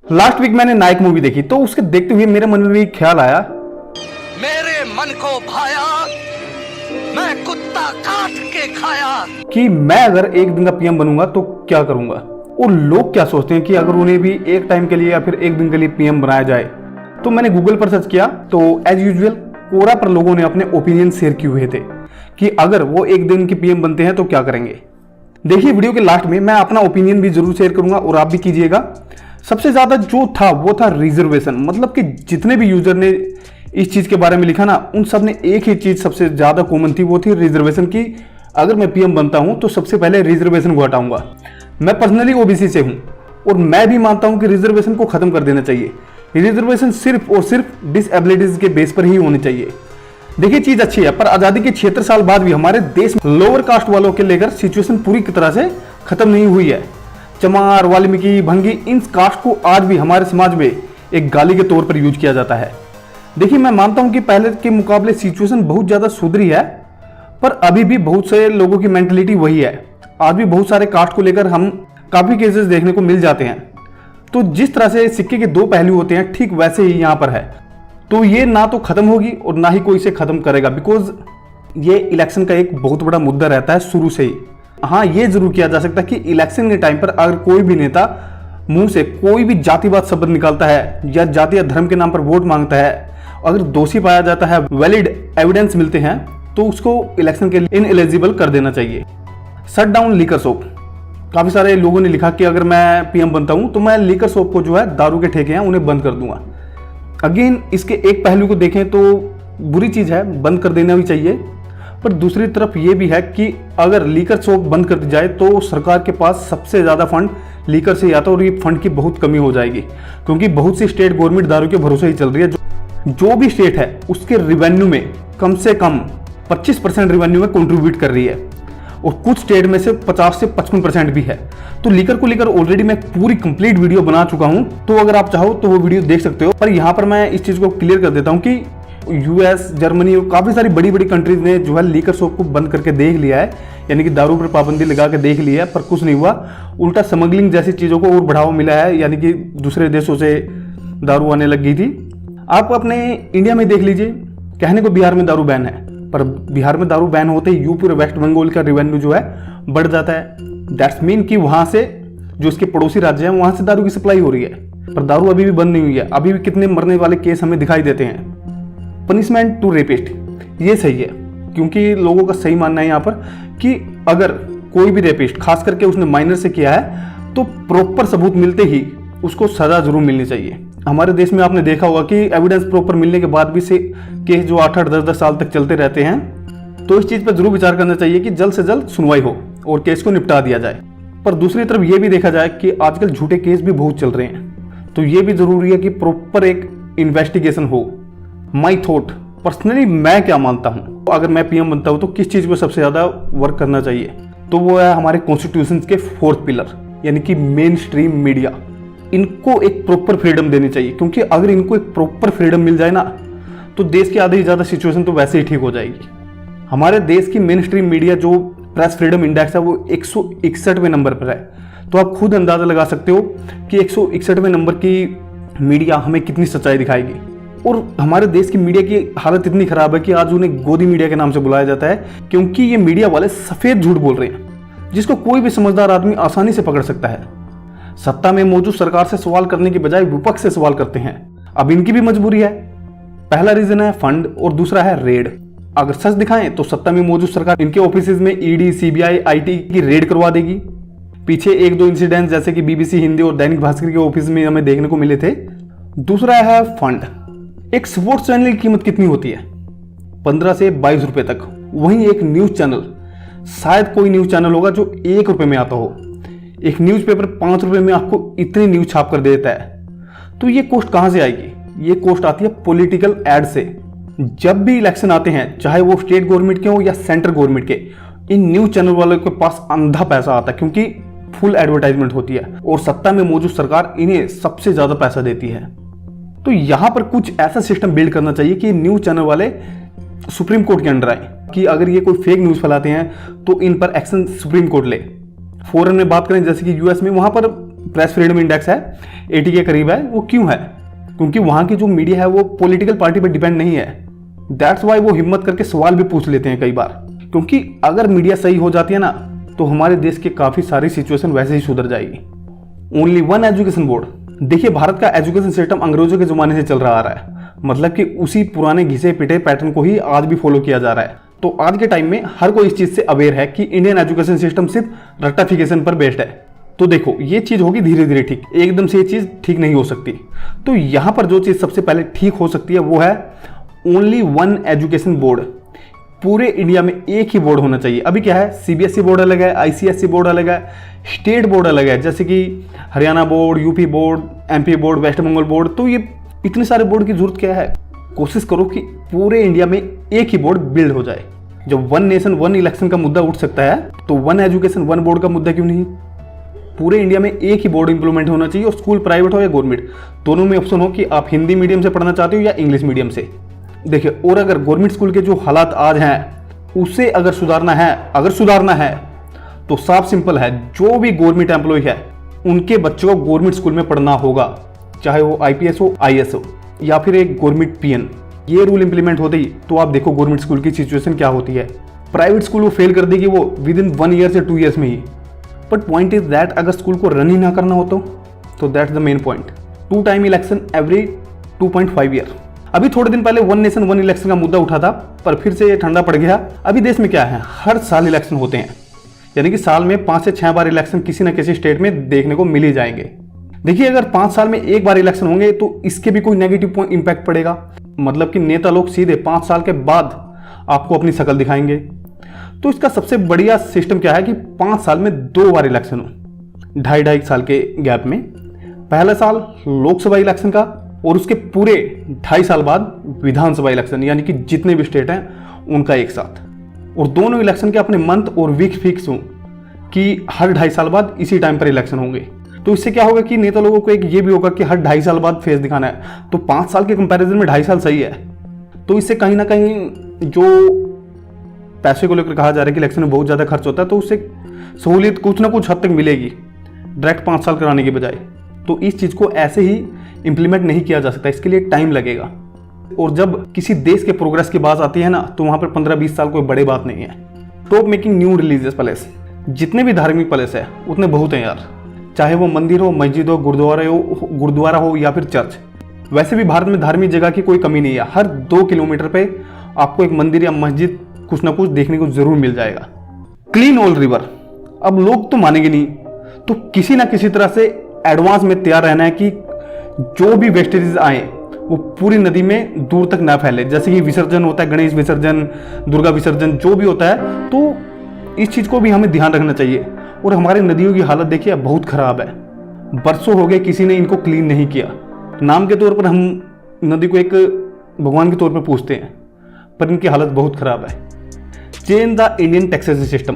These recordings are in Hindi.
लास्ट वीक मैंने नायक मूवी देखी तो उसके देखते हुए मेरे मन में भी ख्याल आया, मेरे मन को भाया, मैं कुत्ता काट के खाया, कि मैं अगर एक दिन का पीएम बनूंगा तो क्या करूंगा और लोग क्या सोचते हैं कि अगर उन्हें भी एक टाइम के लिए या फिर एक दिन के लिए पीएम बनाया जाए। तो मैंने गूगल पर सर्च किया तो एज यूजुअल कोरा पर लोगों ने अपने ओपिनियन शेयर किए हुए थे कि अगर वो एक दिन के पीएम बनते हैं तो क्या करेंगे। देखिए वीडियो के लास्ट में मैं अपना ओपिनियन भी जरूर शेयर करूंगा और आप भी कीजिएगा। सबसे ज्यादा जो था वो था रिजर्वेशन, मतलब कि जितने भी यूजर ने इस चीज के बारे में लिखा ना, उन सब ने एक ही चीज सबसे ज्यादा कॉमन थी, वो थी रिजर्वेशन की अगर मैं पीएम बनता हूं तो सबसे पहले रिजर्वेशन को हटाऊंगा। मैं पर्सनली ओबीसी से हूं और मैं भी मानता हूं कि रिजर्वेशन को खत्म कर देना चाहिए। रिजर्वेशन सिर्फ और सिर्फ डिसएबिलिटीज के बेस पर ही होनी चाहिए। देखिए चीज अच्छी है, पर आजादी के 76 साल बाद भी हमारे देश में लोअर कास्ट वालों के लेकर सिचुएशन पूरी तरह से खत्म नहीं हुई है। चमार, वाल्मीकि, भंगी, इन कास्ट को आज भी हमारे समाज में एक गाली के तौर पर यूज किया जाता है। देखिए मैं मानता हूं कि पहले के मुकाबले सिचुएशन बहुत ज्यादा सुधरी है, पर अभी भी बहुत से लोगों की मेंटलिटी वही है। आज भी बहुत सारे कास्ट को लेकर हम काफी केसेस देखने को मिल जाते हैं। तो जिस तरह से सिक्के के दो पहलू होते हैं, ठीक वैसे ही यहां पर है। तो ये ना तो खत्म होगी और ना ही कोई इसे खत्म करेगा, बिकॉज ये इलेक्शन का एक बहुत बड़ा मुद्दा रहता है शुरू से ही। हाँ, ये जरूर किया जा सकता है कि इलेक्शन के टाइम पर अगर कोई भी नेता मुंह से कोई भी जातिवाद शब्द निकालता है या जाति या धर्म के नाम पर वोट मांगता है, अगर दोषी पाया जाता है, वैलिड एविडेंस मिलते हैं, तो उसको इलेक्शन के लिए इनएलिजिबल कर देना चाहिए। Shut down liquor shop. काफी सारे लोगों ने लिखा कि अगर मैं पीएम बनता हूं तो मैं लीकर शॉप को जो है दारू के ठेके हैं उन्हें बंद कर दूंगा। अगेन इसके एक पहलू को देखें तो बुरी चीज है, बंद कर देना भी चाहिए, पर दूसरी तरफ ये भी है कि अगर लीकर शॉप बंद कर दी जाए तो सरकार के पास सबसे ज्यादा फंड लीकर से आता है और ये फंड की बहुत कमी हो जाएगी, क्योंकि बहुत सी स्टेट गवर्नमेंट दारू के भरोसे ही चल रही है। जो भी स्टेट है उसके रिवेन्यू में कम से कम 25% रिवेन्यू में कंट्रीब्यूट कर रही है और कुछ स्टेट में से 50 से 55% भी है। तो लीकर को लेकर ऑलरेडी मैं पूरी कंप्लीट वीडियो बना चुका हूं, तो अगर आप चाहो तो वो वीडियो देख सकते हो। पर यहां पर मैं इस चीज को क्लियर कर देता हूं कि यूएस, जर्मनी और काफी सारी बड़ी बड़ी कंट्रीज ने जो है लीकर शॉप को बंद करके देख लिया है, यानी कि दारू पर पाबंदी लगा के देख लिया है, पर कुछ नहीं हुआ। उल्टा स्मगलिंग जैसी चीजों को और बढ़ावा मिला है, यानी कि दूसरे देशों से दारू आने लग गई थी। आप अपने इंडिया में देख लीजिए, कहने को बिहार में दारू बैन है, पर बिहार में दारू बैन होते ही यूपी और वेस्ट बंगाल का रेवेन्यू जो है बढ़ जाता है। दैट्स मीन कि वहां से जो इसके पड़ोसी राज्य हैं वहां से दारू की सप्लाई हो रही है, पर दारू अभी भी बंद नहीं हुई है। अभी भी कितने मरने वाले केस हमें दिखाई देते हैं। पनिशमेंट टू रेपिस्ट, ये सही है, क्योंकि लोगों का सही मानना है यहाँ पर कि अगर कोई भी रेपिस्ट, खास करके उसने माइनर से किया है, तो प्रॉपर सबूत मिलते ही उसको सजा जरूर मिलनी चाहिए। हमारे देश में आपने देखा होगा कि एविडेंस प्रॉपर मिलने के बाद भी से केस जो 8-8, 10-10 साल तक चलते रहते हैं। तो इस चीज पर जरूर विचार करना चाहिए कि जल्द से जल्द सुनवाई हो और केस को निपटा दिया जाए। पर दूसरी तरफ ये भी देखा जाए कि आजकल झूठे केस भी बहुत चल रहे हैं, तो ये भी जरूरी है कि प्रॉपर एक इन्वेस्टिगेशन हो। माई थॉट, पर्सनली मैं क्या मानता हूँ, अगर मैं पीएम बनता हूँ तो किस चीज पर सबसे ज्यादा वर्क करना चाहिए, तो वो है हमारे कॉन्स्टिट्यूशन के 4th पिलर, यानी कि मेन स्ट्रीम मीडिया। इनको एक प्रॉपर फ्रीडम देनी चाहिए, क्योंकि अगर इनको एक प्रॉपर फ्रीडम मिल जाए ना, तो देश की आधी ज्यादा सिचुएशन तो वैसे ही ठीक हो जाएगी। हमारे देश की मेन स्ट्रीम मीडिया जो प्रेस फ्रीडम इंडेक्स है वो 161वें नंबर पर है। तो आप खुद अंदाजा लगा सकते हो कि 161वें नंबर की मीडिया हमें कितनी सच्चाई दिखाएगी। और हमारे देश की मीडिया की हालत इतनी खराब है कि आज उन्हें गोदी मीडिया के नाम से बुलाया जाता है, क्योंकि ये मीडिया वाले सफेद झूठ बोल रहे हैं, जिसको कोई भी समझदार आदमी आसानी से पकड़ सकता है। सत्ता में मौजूद सरकार से सवाल करने के बजाय विपक्ष से सवाल करते हैं। अब इनकी भी मजबूरी है। पहला रीजन है फंड और दूसरा है रेड। अगर सच दिखाएं तो सत्ता में मौजूद सरकार इनके ऑफिसेज में ईडी, सीबीआई, आईटी की रेड करवा देगी। पीछे 1-2 इंसिडेंट जैसे कि बीबीसी हिंदी और दैनिक भास्कर के ऑफिस में हमें देखने को मिले थे। दूसरा है फंड। एक स्पोर्ट्स चैनल की कीमत कितनी होती है? 15 से 22 रुपए तक। वहीं एक न्यूज चैनल, शायद कोई न्यूज चैनल होगा जो 1 रुपए में आता हो। एक न्यूज़पेपर 5 रुपए में आपको इतनी न्यूज छाप कर देता है। तो ये कॉस्ट कहां से आएगी? ये कॉस्ट आती है पॉलिटिकल एड से। जब भी इलेक्शन आते हैं, चाहे वो स्टेट गवर्नमेंट के हो या सेंट्रल गवर्नमेंट के, इन न्यूज चैनल वालों के पास अंधा पैसा आता है, क्योंकि फुल एडवर्टाइजमेंट होती है और सत्ता में मौजूद सरकार इन्हें सबसे ज्यादा पैसा देती है। तो यहां पर कुछ ऐसा सिस्टम बिल्ड करना चाहिए कि न्यूज चैनल वाले सुप्रीम कोर्ट के अंडर आए, कि अगर ये कोई फेक न्यूज फैलाते हैं तो इन पर एक्शन सुप्रीम कोर्ट ले। फॉरेन में बात करें जैसे कि यूएस में, वहां पर प्रेस फ्रीडम इंडेक्स है 80 के करीब है। वो क्यों है? क्योंकि वहाँ की जो मीडिया है वो पॉलिटिकल पार्टी पर डिपेंड नहीं है। दैट्स वाई वो हिम्मत करके सवाल भी पूछ लेते हैं कई बार, क्योंकि अगर मीडिया सही हो जाती है ना तो हमारे देश की काफ़ी सारी सिचुएशन वैसे ही सुधर जाएगी। Only one education board. देखिए, भारत का एजुकेशन सिस्टम अंग्रेजों के ज़माने से चल रहा आ रहा है, मतलब कि उसी पुराने घिसे पिटे पैटर्न को ही आज भी फॉलो किया जा रहा है। तो आज के टाइम में हर कोई इस चीज़ से अवेयर है कि इंडियन एजुकेशन सिस्टम सिर्फ रट्टाफिकेशन पर बेस्ड है। तो देखो, ये चीज़ होगी धीरे धीरे ठीक, एकदम से ये चीज़ ठीक नहीं हो सकती। तो यहाँ पर जो चीज़ सबसे पहले ठीक हो सकती है वो है ओनली वन एजुकेशन बोर्ड। पूरे इंडिया में एक ही बोर्ड होना चाहिए। अभी क्या है, सीबीएसई बोर्ड अलग है, आईसीएसई बोर्ड अलग है, स्टेट बोर्ड अलग है, जैसे कि Haryana board, UP board, MP board, West Bengal board. तो ये इतने सारे बोर्ड की जरूरत क्या है? कोशिश करो कि पूरे इंडिया में एक ही बोर्ड बिल्ड हो जाए। जब वन नेशन वन इलेक्शन का मुद्दा उठ सकता है तो वन एजुकेशन वन बोर्ड का मुद्दा क्यों नहीं? पूरे इंडिया में एक ही बोर्ड इंप्लीमेंट होना चाहिए, और स्कूल प्राइवेट हो या गवर्नमेंट, दोनों में ऑप्शन हो कि आप हिंदी मीडियम से पढ़ना चाहते हो या इंग्लिश मीडियम से। देखिए, और अगर गवर्नमेंट स्कूल के जो हालात आज हैं उसे अगर सुधारना है तो साफ सिंपल है, जो भी गवर्नमेंट एम्प्लॉय है उनके बच्चों को गवर्नमेंट स्कूल में पढ़ना होगा, चाहे वो आईपीएस हो, आईएएस हो या फिर एक गवर्नमेंट पीएन। ये रूल इंप्लीमेंट होते ही तो आप देखो गवर्नमेंट स्कूल की सिचुएशन क्या होती है। प्राइवेट स्कूल वो फेल कर देगी वो विद इन 1 ईयर से 2 ईयर्स में ही। बट पॉइंट इज दैट अगर स्कूल को रन ही ना करना हो तो that's the main point. 2 time election every 2.5 year. अभी थोड़े दिन पहले वन नेशन वन इलेक्शन का मुद्दा उठा था, पर फिर से ये ठंडा पड़ गया। अभी देश में क्या है, हर साल इलेक्शन होते हैं, यानी कि साल में 5 से 6 बार इलेक्शन किसी न किसी स्टेट में देखने को मिल ही जाएंगे। देखिए, अगर 5 साल में एक बार इलेक्शन होंगे तो इसके भी कोई नेगेटिव इम्पैक्ट पड़ेगा, मतलब कि नेता लोग सीधे 5 साल के बाद आपको अपनी शक्ल दिखाएंगे। तो इसका सबसे बढ़िया सिस्टम क्या है कि 5 साल में 2 बार इलेक्शन हो, 2.5 साल के गैप में। पहला साल लोकसभा इलेक्शन का और उसके पूरे 2.5 साल बाद विधानसभा इलेक्शन, यानी कि जितने भी स्टेट हैं उनका एक साथ। और दोनों इलेक्शन के अपने मंथ और वीक फिक्स हों कि हर 2.5 साल बाद इसी टाइम पर इलेक्शन होंगे। तो इससे क्या होगा कि नेता लोगों को एक ये भी होगा कि हर 2.5 साल बाद फेस दिखाना है। तो 5 साल के कंपैरिजन में 2.5 साल सही है। तो इससे कहीं ना कहीं जो पैसे को लेकर कहा जा रहा है कि इलेक्शन में बहुत ज़्यादा खर्च होता है, तो उससे सहूलियत कुछ ना कुछ हद तक मिलेगी डायरेक्ट 5 साल कराने के बजाय। तो इस चीज़ को ऐसे ही इंप्लीमेंट नहीं किया जा सकता, इसके लिए टाइम लगेगा। और जब किसी देश के प्रोग्रेस की बात आती है ना, तो वहाँ पर 15-20 साल कोई बड़ी बात नहीं है। Top making new religious palace, जितने भी धार्मिक पैलेस है उतने बहुत हैं यार, चाहे वो मंदिर हो, मस्जिद हो, गुरुद्वारा हो या फिर चर्च। वैसे भी भारत में धार्मिक जगह की कोई कमी नहीं है। हर 2 किलोमीटर पे आपको एक मंदिर या मस्जिद कुछ ना कुछ देखने को जरूर मिल जाएगा। क्लीन ऑल रिवर, अब लोग तो मानेंगे नहीं, तो किसी ना किसी तरह से एडवांस में तैयार रहना है कि जो भी वेस्टेजेस आए वो पूरी नदी में दूर तक ना फैले। जैसे कि विसर्जन होता है, गणेश विसर्जन, दुर्गा विसर्जन, जो भी होता है, तो इस चीज़ को भी हमें ध्यान रखना चाहिए। और हमारी नदियों की हालत देखिए बहुत ख़राब है, बरसों हो गए किसी ने इनको क्लीन नहीं किया। नाम के तौर पर हम नदी को एक भगवान के तौर पर पूछते हैं, पर इनकी हालत बहुत ख़राब है। Change the Indian taxation system.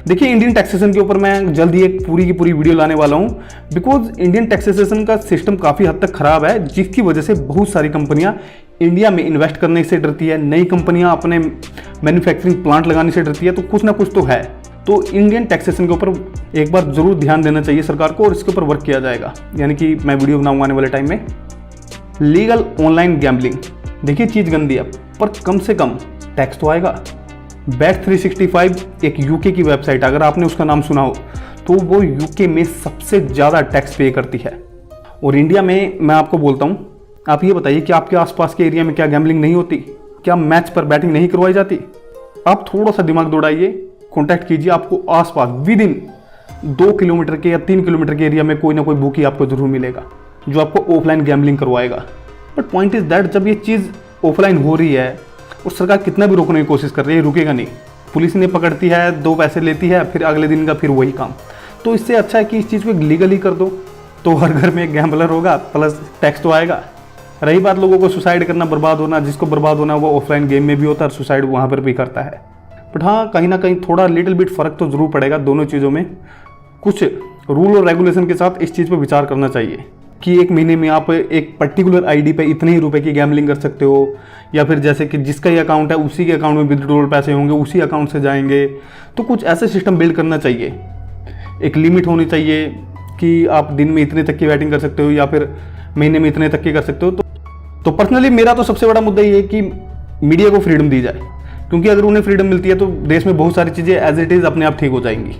देखिए, इंडियन टैक्सेशन के ऊपर मैं जल्द ही एक पूरी की पूरी वीडियो लाने वाला हूँ, बिकॉज इंडियन टैक्सेशन का सिस्टम काफ़ी हद तक ख़राब है, जिसकी वजह से बहुत सारी कंपनियाँ इंडिया में इन्वेस्ट करने से डरती है, नई कंपनियाँ अपने मैन्युफैक्चरिंग प्लांट लगाने से डरती है। तो कुछ ना कुछ तो है। तो इंडियन टैक्सेशन के ऊपर एक बार जरूर ध्यान देना चाहिए सरकार को, और इसके ऊपर वर्क किया जाएगा, यानी कि मैं वीडियो बनाऊंगा आने वाले टाइम में। लीगल ऑनलाइन गैम्बलिंग, देखिए चीज़ गंदी है पर कम से कम टैक्स तो आएगा। Bet365 एक यूके की वेबसाइट, अगर आपने उसका नाम सुना हो तो वो यूके में सबसे ज़्यादा टैक्स पे करती है। और इंडिया में मैं आपको बोलता हूँ, आप ये बताइए कि आपके आसपास के एरिया में क्या गैम्बलिंग नहीं होती? क्या मैच पर बैटिंग नहीं करवाई जाती? आप थोड़ा सा दिमाग दौड़ाइए, कॉन्टैक्ट कीजिए, आपको आसपास विद इन 2 किलोमीटर के या 3 किलोमीटर के एरिया में कोई ना कोई बुकी आपको जरूर मिलेगा जो आपको ऑफलाइन गैम्बलिंग करवाएगा। बट पॉइंट इज दैट जब ये चीज़ ऑफलाइन हो रही है और सरकार कितना भी रोकने की कोशिश कर रही है, रुकेगा नहीं। पुलिस ने पकड़ती है, 2 पैसे लेती है, फिर अगले दिन का फिर वही काम। तो इससे अच्छा है कि इस चीज़ को लीगली कर दो, तो हर घर में एक गैम्बलर होगा, प्लस टैक्स तो आएगा। रही बात लोगों को सुसाइड करना, बर्बाद होना, जिसको बर्बाद होना वो ऑफलाइन गेम में भी होता है और सुसाइड वहाँ पर भी करता है। बट हाँ, कहीं ना कहीं थोड़ा लिटिल बिट फ़र्क तो ज़रूर पड़ेगा दोनों चीज़ों में। कुछ रूल और रेगुलेशन के साथ इस चीज़ पर विचार करना चाहिए कि एक महीने में आप एक पर्टिकुलर आईडी पे इतने ही रुपए की गैम्बलिंग कर सकते हो, या फिर जैसे कि जिसका ये अकाउंट है उसी के अकाउंट में विथड्रॉल पैसे होंगे, उसी अकाउंट से जाएंगे। तो कुछ ऐसे सिस्टम बिल्ड करना चाहिए, एक लिमिट होनी चाहिए, कि आप दिन में इतने तक की बैटिंग कर सकते हो या फिर महीने में इतने तक की कर सकते हो। तो पर्सनली मेरा तो सबसे बड़ा मुद्दा ये है कि मीडिया को फ्रीडम दी जाए, क्योंकि अगर उन्हें फ्रीडम मिलती है तो देश में बहुत सारी चीज़ें एज इट इज़ अपने आप ठीक हो जाएंगी।